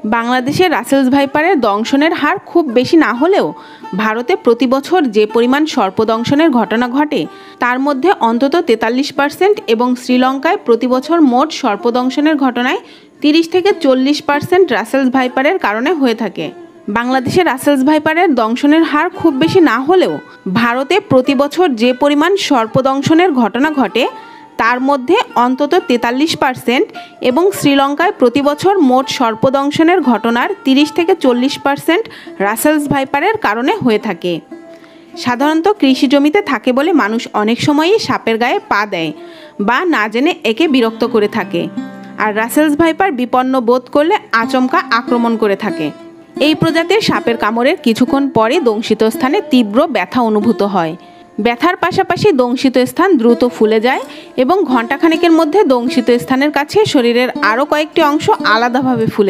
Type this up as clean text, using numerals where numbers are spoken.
বাংলাদেশে রাসেলস ভাইপারের দংশনের হার খুব বেশি না হলেও ভারতে প্রতি বছর যে পরিমাণ সর্পদংশনের ঘটনা ঘটে তার মধ্যে অন্তত 43% এবং শ্রীলঙ্কায় প্রতি বছর মোট সর্পদংশনের ঘটনায় 30 থেকে 40% রাসেলস ভাইপারের কারণে হয়ে থাকে। বাংলাদেশে রাসেলস ভাইপারের দংশনের হার খুব বেশি না হলেও ভারতে প্রতি বছর যে পরিমাণ সর্পদংশনের ঘটনা ঘটে তার মধ্যে অন্তত 43% এবং শ্রীলঙ্কায় প্রতি বছর মোট সর্পদংশনের ঘটনার 30 থেকে 40% রাসেলস ভাইপারের কারণে হয়ে থাকে। সাধারণত কৃষি জমিতে থাকে বলে মানুষ অনেক সময়ই সাপের গায়ে পা দেয় বা না জেনে একে বিরক্ত করে থাকে, আর রাসেলস ভাইপার বিপন্ন বোধ করলে আচমকা আক্রমণ করে থাকে। এই প্রজাতির সাপের কামড়ের কিছুক্ষণ পরে দংশিত স্থানে তীব্র ব্যথা অনুভূত হয়। ব্যথার পাশাপাশি দংশিত স্থান দ্রুত ফুলে যায় এবং ঘণ্টাখানেকের মধ্যে দংশিত স্থানের কাছে শরীরের আরও কয়েকটি অংশ আলাদাভাবে ফুলে